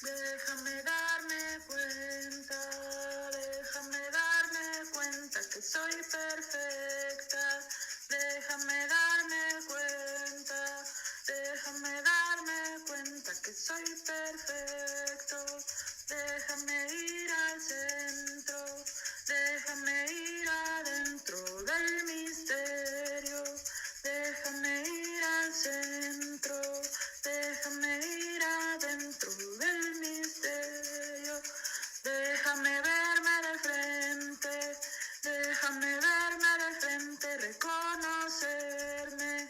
Déjame darme cuenta que soy perfecta. Déjame darme cuenta que soy perfecto. Déjame ir al centro, déjame ir adentro del misterio. Déjame ir al centro, déjame ir adentro del misterio. Déjame verme de frente, reconocerme.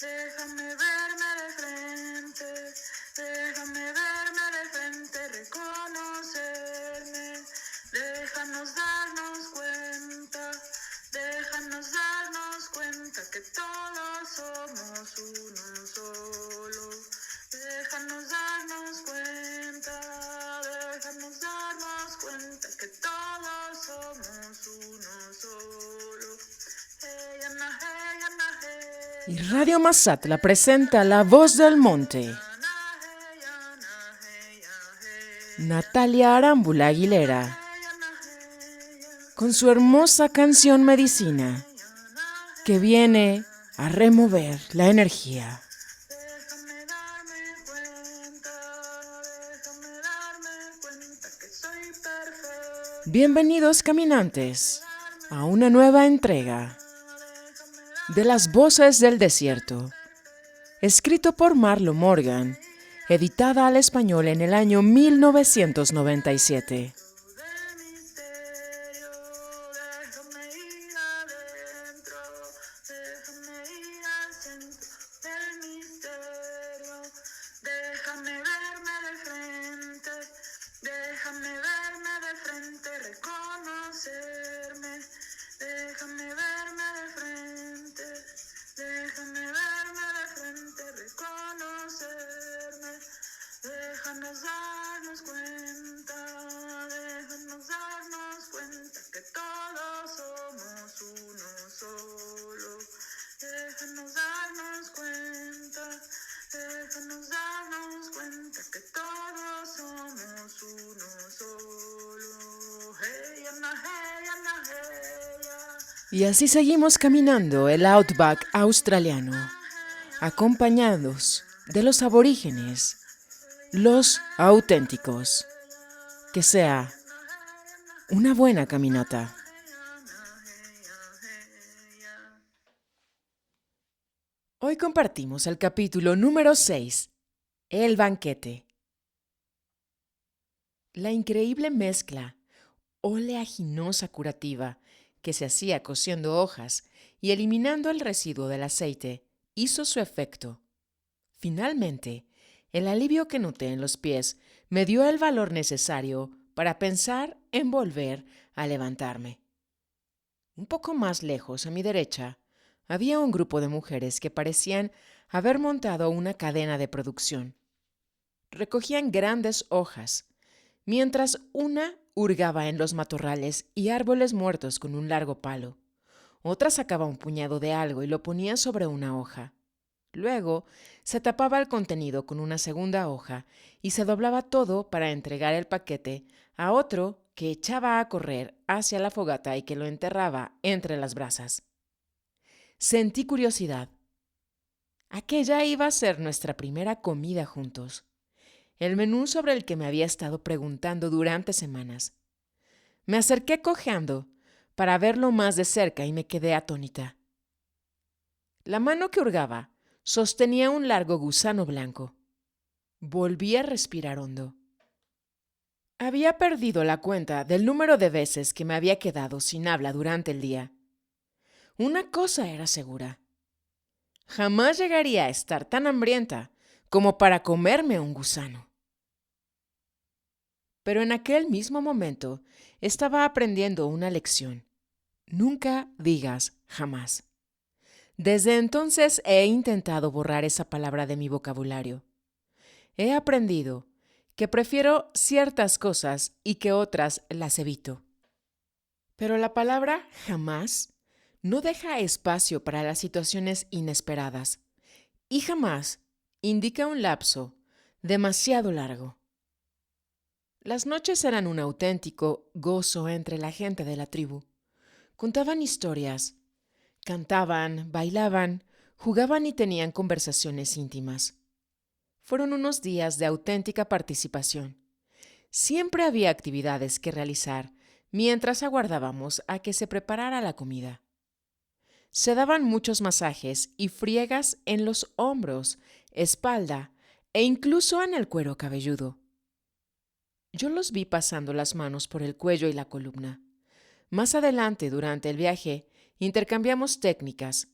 Déjame verme de frente, reconocerme. Déjanos darnos cuenta que todos somos uno solo. Déjanos darnos cuenta que todos somos uno solo. Hey, Ana, hey, Ana, hey, Y Radio Mazatla presenta La Voz del Monte. Natalia Arámbula Aguilera, con su hermosa canción Medicina, que viene a remover la energía. Déjame darme cuenta que soy perfecto. Bienvenidos caminantes a una nueva entrega de Las Voces del Desierto, escrito por Marlo Morgan, editada al español en el año 1997. Déjame ir adentro, déjame ir al centro del misterio. Déjame verme de frente, reconocerme. Déjame verme de frente, reconocerme. Déjanos darnos cuenta que todos somos uno solo. Déjanos darnos cuenta que todos somos uno solo. Hey, Ana, hey, Ana, hey, Y así seguimos caminando el Outback australiano, acompañados de los aborígenes, los auténticos. Que sea una buena caminata. Hoy compartimos el capítulo número 6, El banquete. La increíble mezcla oleaginosa curativa que se hacía cociendo hojas y eliminando el residuo del aceite hizo su efecto. Finalmente, el alivio que noté en los pies me dio el valor necesario para pensar en volver a levantarme. Un poco más lejos, a mi derecha, había un grupo de mujeres que parecían haber montado una cadena de producción. Recogían grandes hojas, mientras una hurgaba en los matorrales y árboles muertos con un largo palo. Otra sacaba un puñado de algo y lo ponía sobre una hoja. Luego se tapaba el contenido con una segunda hoja y se doblaba todo para entregar el paquete a otro que echaba a correr hacia la fogata y que lo enterraba entre las brasas. Sentí curiosidad. Aquella iba a ser nuestra primera comida juntos, el menú sobre el que me había estado preguntando durante semanas. Me acerqué cojeando para verlo más de cerca y me quedé atónita. La mano que hurgaba sostenía un largo gusano blanco. Volví a respirar hondo. Había perdido la cuenta del número de veces que me había quedado sin habla durante el día. Una cosa era segura. Jamás llegaría a estar tan hambrienta como para comerme un gusano. Pero en aquel mismo momento estaba aprendiendo una lección. Nunca digas jamás. Desde entonces he intentado borrar esa palabra de mi vocabulario. He aprendido que prefiero ciertas cosas y que otras las evito. Pero la palabra jamás no deja espacio para las situaciones inesperadas y jamás indica un lapso demasiado largo. Las noches eran un auténtico gozo entre la gente de la tribu. Contaban historias, cantaban, bailaban, jugaban y tenían conversaciones íntimas. Fueron unos días de auténtica participación. Siempre había actividades que realizar mientras aguardábamos a que se preparara la comida. Se daban muchos masajes y friegas en los hombros, espalda e incluso en el cuero cabelludo. Yo los vi pasando las manos por el cuello y la columna. Más adelante, durante el viaje, intercambiamos técnicas.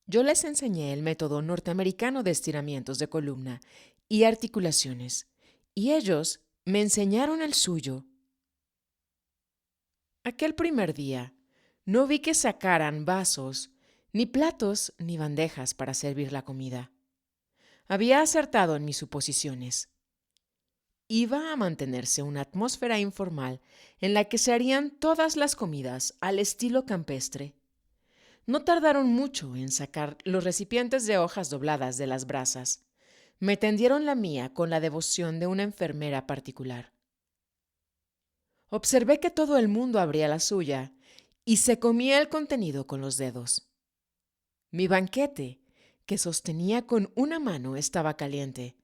Yo les enseñé el método norteamericano de estiramientos de columna y articulaciones, y ellos me enseñaron el suyo. Aquel primer día, no vi que sacaran vasos, ni platos, ni bandejas para servir la comida. Había acertado en mis suposiciones. Iba a mantenerse una atmósfera informal en la que se harían todas las comidas al estilo campestre. No tardaron mucho en sacar los recipientes de hojas dobladas de las brasas. Me tendieron la mía con la devoción de una enfermera particular. Observé que todo el mundo abría la suya y se comía el contenido con los dedos. Mi banquete, que sostenía con una mano, estaba caliente,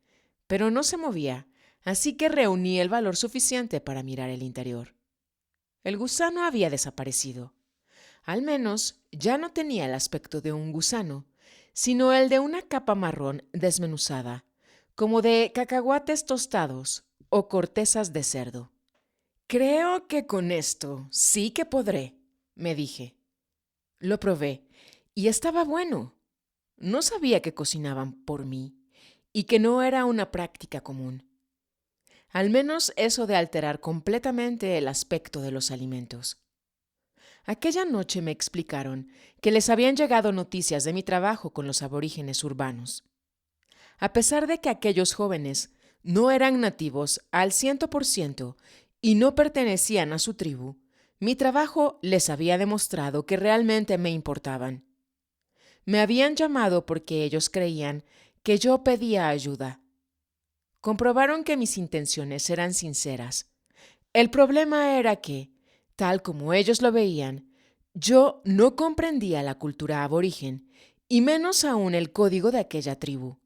pero no se movía, así que reuní el valor suficiente para mirar el interior. El gusano había desaparecido. Al menos ya no tenía el aspecto de un gusano, sino el de una capa marrón desmenuzada, como de cacahuates tostados o cortezas de cerdo. Creo que con esto sí que podré, me dije. Lo probé y estaba bueno. No sabía que cocinaban por mí y que no era una práctica común. Al menos eso de alterar completamente el aspecto de los alimentos. Aquella noche me explicaron que les habían llegado noticias de mi trabajo con los aborígenes urbanos. A pesar de que aquellos jóvenes no eran nativos al 100% y no pertenecían a su tribu, mi trabajo les había demostrado que realmente me importaban. Me habían llamado porque ellos creían que yo pedía ayuda. Comprobaron que mis intenciones eran sinceras. El problema era que, tal como ellos lo veían, yo no comprendía la cultura aborigen y menos aún el código de aquella tribu.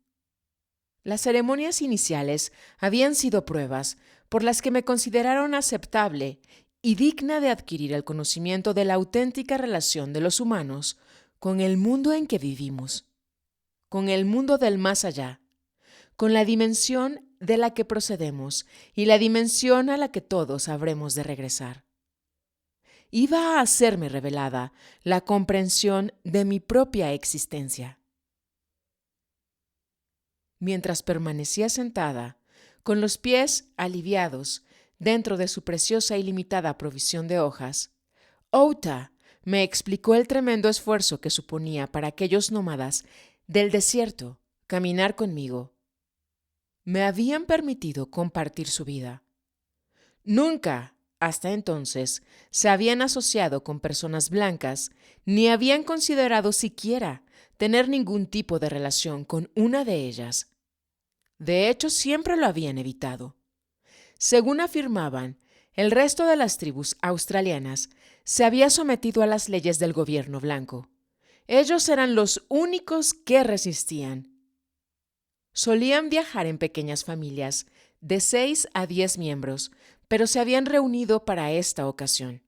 Las ceremonias iniciales habían sido pruebas por las que me consideraron aceptable y digna de adquirir el conocimiento de la auténtica relación de los humanos con el mundo en que vivimos, con el mundo del más allá, con la dimensión de la que procedemos y la dimensión a la que todos habremos de regresar. Iba a hacerme revelada la comprensión de mi propia existencia. Mientras permanecía sentada, con los pies aliviados dentro de su preciosa y limitada provisión de hojas, Outa me explicó el tremendo esfuerzo que suponía para aquellos nómadas del desierto caminar conmigo. Me habían permitido compartir su vida. Nunca, hasta entonces, se habían asociado con personas blancas, ni habían considerado siquiera tener ningún tipo de relación con una de ellas. De hecho, siempre lo habían evitado. Según afirmaban, el resto de las tribus australianas se había sometido a las leyes del gobierno blanco. Ellos eran los únicos que resistían. Solían viajar en pequeñas familias, de 6 a 10 miembros, pero se habían reunido para esta ocasión.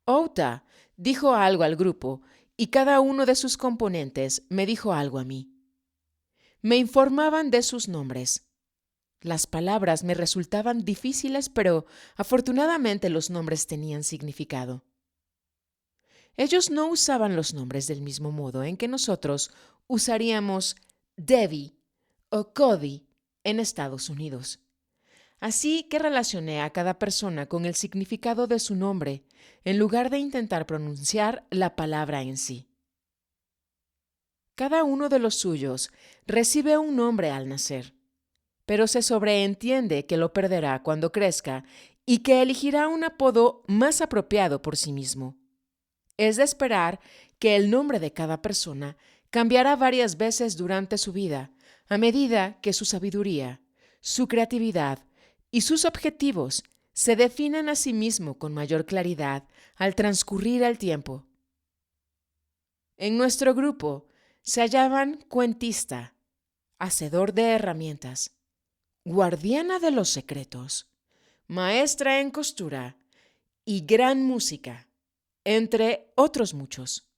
Outa dijo algo al grupo y cada uno de sus componentes me dijo algo a mí. Me informaban de sus nombres. Las palabras me resultaban difíciles, pero afortunadamente los nombres tenían significado. Ellos no usaban los nombres del mismo modo en que nosotros usaríamos Debbie o Cody en Estados Unidos. Así que relacioné a cada persona con el significado de su nombre, en lugar de intentar pronunciar la palabra en sí. Cada uno de los suyos recibe un nombre al nacer, pero se sobreentiende que lo perderá cuando crezca y que elegirá un apodo más apropiado por sí mismo. Es de esperar que el nombre de cada persona cambiará varias veces durante su vida, a medida que su sabiduría, su creatividad y sus objetivos se definen a sí mismo con mayor claridad al transcurrir el tiempo. En nuestro grupo se hallaban cuentista, hacedor de herramientas, guardiana de los secretos, maestra en costura y gran música, entre otros muchos.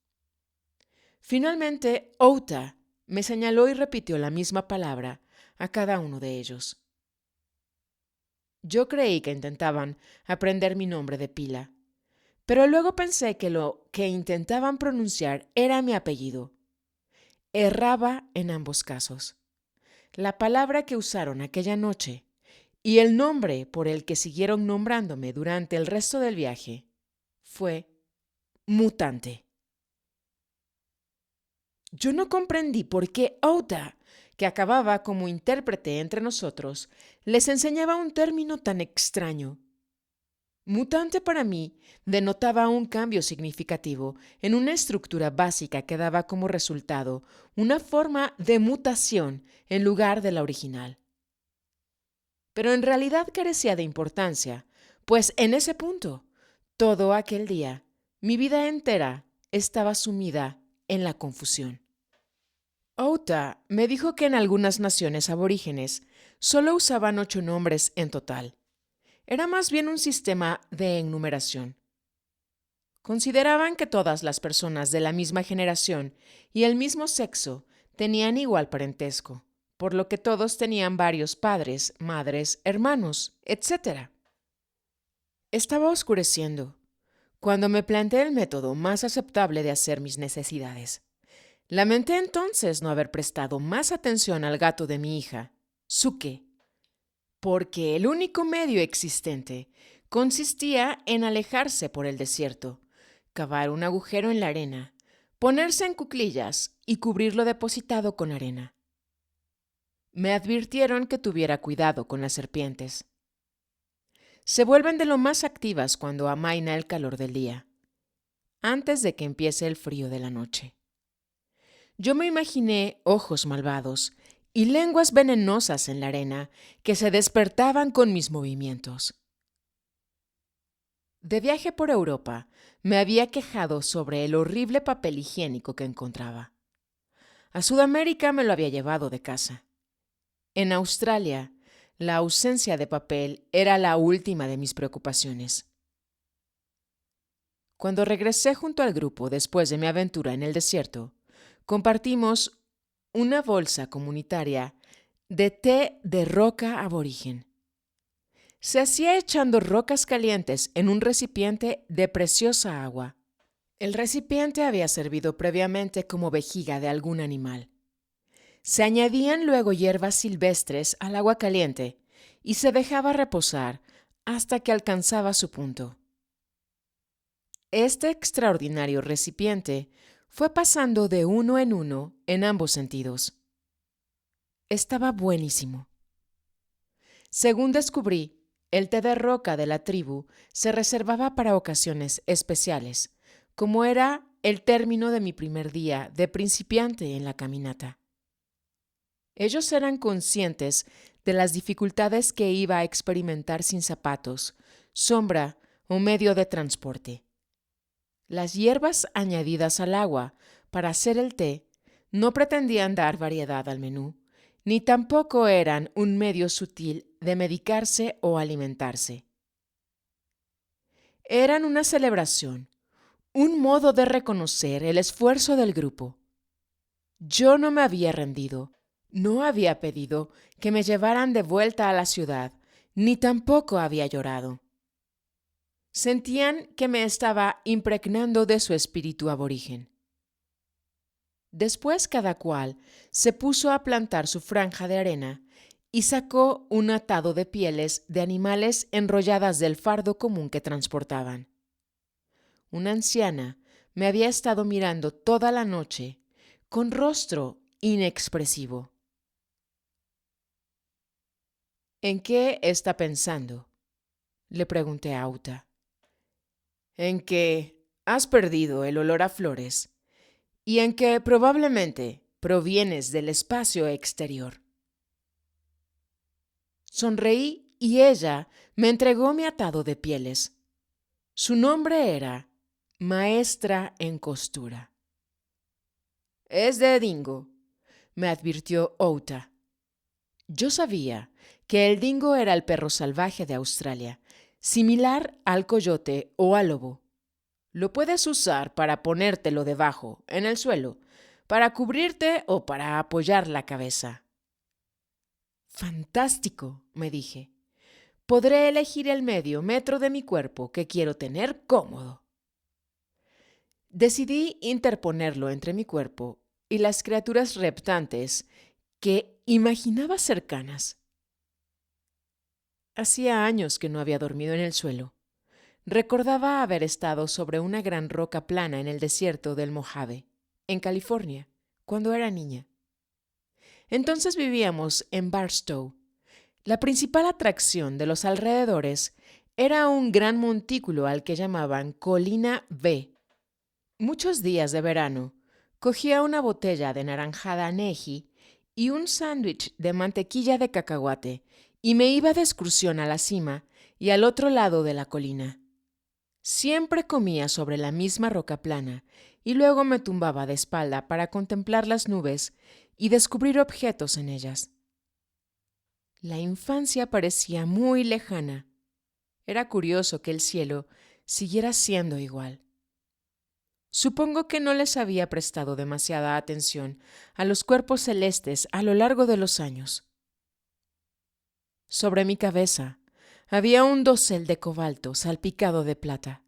Finalmente, Outa me señaló y repitió la misma palabra a cada uno de ellos. Yo creí que intentaban aprender mi nombre de pila, pero luego pensé que lo que intentaban pronunciar era mi apellido. Erraba en ambos casos. La palabra que usaron aquella noche y el nombre por el que siguieron nombrándome durante el resto del viaje fue mutante. Yo no comprendí por qué Outa, que acababa como intérprete entre nosotros, les enseñaba un término tan extraño. Mutante para mí denotaba un cambio significativo en una estructura básica que daba como resultado una forma de mutación en lugar de la original. Pero en realidad carecía de importancia, pues en ese punto, todo aquel día, mi vida entera estaba sumida en la confusión. Outa me dijo que en algunas naciones aborígenes solo usaban 8 nombres en total. Era más bien un sistema de enumeración. Consideraban que todas las personas de la misma generación y el mismo sexo tenían igual parentesco, por lo que todos tenían varios padres, madres, hermanos, etc. Estaba oscureciendo cuando me planteé el método más aceptable de hacer mis necesidades. Lamenté entonces no haber prestado más atención al gato de mi hija, Suke, porque el único medio existente consistía en alejarse por el desierto, cavar un agujero en la arena, ponerse en cuclillas y cubrirlo depositado con arena. Me advirtieron que tuviera cuidado con las serpientes. Se vuelven de lo más activas cuando amaina el calor del día, antes de que empiece el frío de la noche. Yo me imaginé ojos malvados y lenguas venenosas en la arena que se despertaban con mis movimientos. De viaje por Europa, me había quejado sobre el horrible papel higiénico que encontraba. A Sudamérica me lo había llevado de casa. En Australia, la ausencia de papel era la última de mis preocupaciones. Cuando regresé junto al grupo después de mi aventura en el desierto, compartimos una bolsa comunitaria de té de roca aborigen. Se hacía echando rocas calientes en un recipiente de preciosa agua. El recipiente había servido previamente como vejiga de algún animal. Se añadían luego hierbas silvestres al agua caliente y se dejaba reposar hasta que alcanzaba su punto. Este extraordinario recipiente fue pasando de uno en ambos sentidos. Estaba buenísimo. Según descubrí, el té de roca de la tribu se reservaba para ocasiones especiales, como era el término de mi primer día de principiante en la caminata. Ellos eran conscientes de las dificultades que iba a experimentar sin zapatos, sombra o medio de transporte. Las hierbas añadidas al agua para hacer el té no pretendían dar variedad al menú, ni tampoco eran un medio sutil de medicarse o alimentarse. Eran una celebración, un modo de reconocer el esfuerzo del grupo. Yo no me había rendido, no había pedido que me llevaran de vuelta a la ciudad, ni tampoco había llorado. Sentían que me estaba impregnando de su espíritu aborigen. Después cada cual se puso a plantar su franja de arena y sacó un atado de pieles de animales enrolladas del fardo común que transportaban. Una anciana me había estado mirando toda la noche con rostro inexpresivo. ¿En qué está pensando?, le pregunté a Outa. En que has perdido el olor a flores y en que probablemente provienes del espacio exterior. Sonreí y ella me entregó mi atado de pieles. Su nombre era Maestra en Costura. «Es de dingo», me advirtió Outa. Yo sabía que el dingo era el perro salvaje de Australia, similar al coyote o al lobo. Lo puedes usar para ponértelo debajo, en el suelo, para cubrirte o para apoyar la cabeza. «Fantástico», me dije. «Podré elegir el medio metro de mi cuerpo que quiero tener cómodo». Decidí interponerlo entre mi cuerpo y las criaturas reptantes que imaginaba cercanas. Hacía años que no había dormido en el suelo. Recordaba haber estado sobre una gran roca plana en el desierto del Mojave, en California, cuando era niña. Entonces vivíamos en Barstow. La principal atracción de los alrededores era un gran montículo al que llamaban Colina B. Muchos días de verano, cogía una botella de naranjada Neji y un sándwich de mantequilla de cacahuate y me iba de excursión a la cima y al otro lado de la colina. Siempre comía sobre la misma roca plana y luego me tumbaba de espalda para contemplar las nubes y descubrir objetos en ellas. La infancia parecía muy lejana. Era curioso que el cielo siguiera siendo igual. Supongo que no les había prestado demasiada atención a los cuerpos celestes a lo largo de los años. Sobre mi cabeza había un dosel de cobalto salpicado de plata.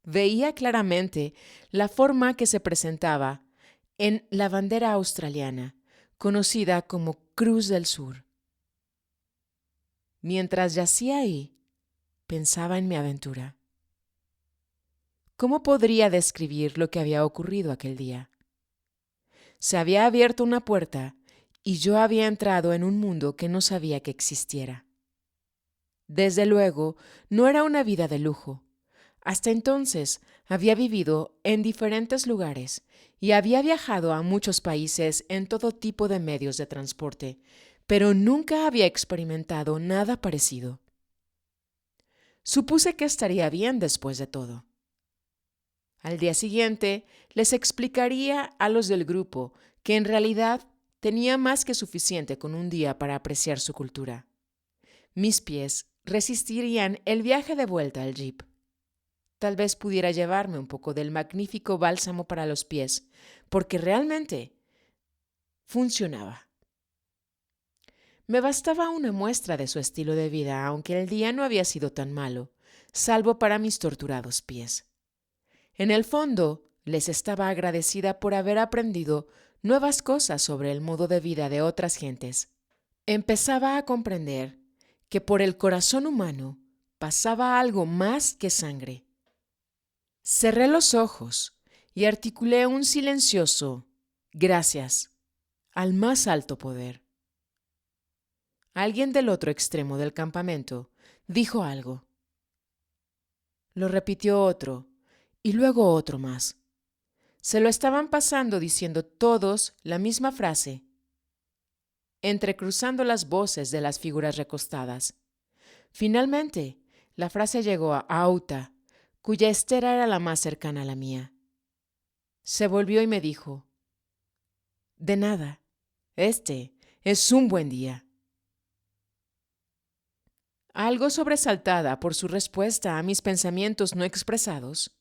Veía claramente la forma que se presentaba en la bandera australiana, conocida como Cruz del Sur. Mientras yacía ahí, pensaba en mi aventura. ¿Cómo podría describir lo que había ocurrido aquel día? Se había abierto una puerta y yo había entrado en un mundo que no sabía que existiera. Desde luego, no era una vida de lujo. Hasta entonces había vivido en diferentes lugares y había viajado a muchos países en todo tipo de medios de transporte, pero nunca había experimentado nada parecido. Supuse que estaría bien después de todo. Al día siguiente les explicaría a los del grupo que en realidad tenía más que suficiente con un día para apreciar su cultura. Mis pies resistirían el viaje de vuelta al jeep. Tal vez pudiera llevarme un poco del magnífico bálsamo para los pies, porque realmente funcionaba. Me bastaba una muestra de su estilo de vida, aunque el día no había sido tan malo, salvo para mis torturados pies. En el fondo, les estaba agradecida por haber aprendido nuevas cosas sobre el modo de vida de otras gentes. Empezaba a comprender que por el corazón humano pasaba algo más que sangre. Cerré los ojos y articulé un silencioso «gracias» al más alto poder. Alguien del otro extremo del campamento dijo algo. Lo repitió otro y luego otro más. Se lo estaban pasando diciendo todos la misma frase, entrecruzando las voces de las figuras recostadas. Finalmente, la frase llegó a Outa, cuya estera era la más cercana a la mía. Se volvió y me dijo, «De nada, este es un buen día». Algo sobresaltada por su respuesta a mis pensamientos no expresados,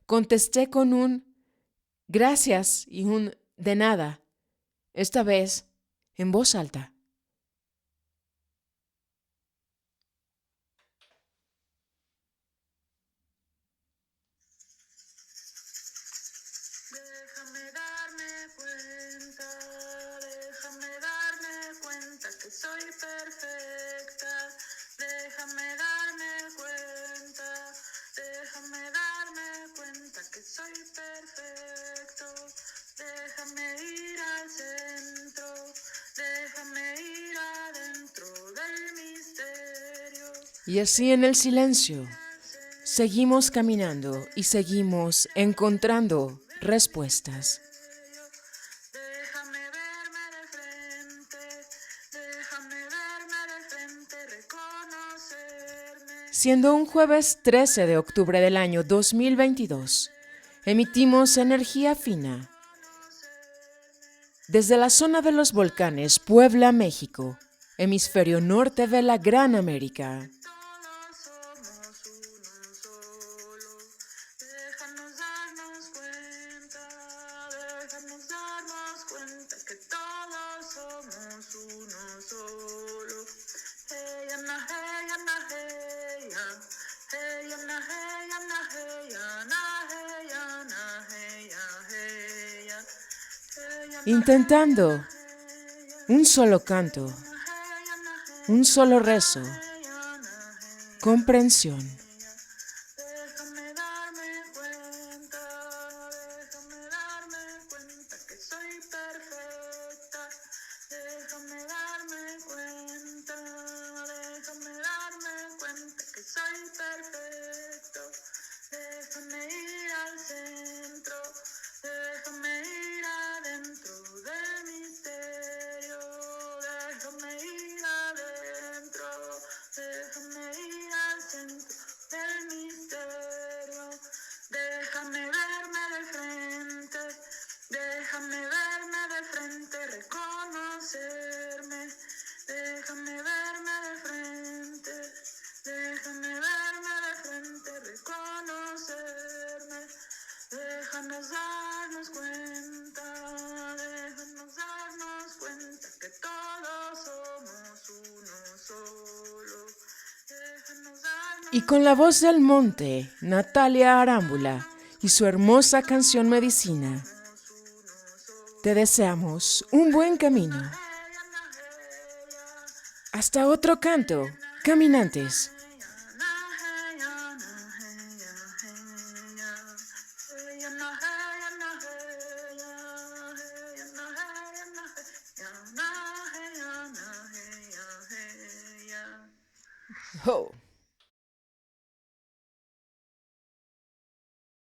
contesté con un «gracias» y un «de nada», esta vez en voz alta. Déjame darme cuenta que soy perfecta. Déjame darme cuenta que soy perfecto. Déjame ir al centro. Déjame ir adentro del misterio. Y así en el silencio, seguimos caminando y seguimos encontrando respuestas. Déjame verme de frente Siendo un jueves 13 de octubre del año 2022, emitimos energía fina desde la zona de los volcanes Puebla, México, hemisferio norte de la Gran América. Todos somos uno solo. Déjanos darnos cuenta que todos somos uno solo. Hey, Ana, hey, Ana, hey, ya. Hey, Ana, hey, Ana, hey, Ana, hey, Ana, hey, ya, hey, ya. Hey, Ana, Intentando un solo canto, un solo rezo, comprensión. déjame darme cuenta que soy perfecta. Déjame darme cuenta que soy perfecto. Déjame ir al centro, déjame ir adentro del misterio. Déjame ir adentro, déjame ir al centro del misterio. Déjame verme de frente, reconocerme. Déjame verme de frente, reconocerme. Déjanos darnos cuenta que todos somos uno solo. Y con la voz del monte, Natalia Arámbula y su hermosa canción Medicina, te deseamos un buen camino. Hasta otro canto, caminantes. Ho.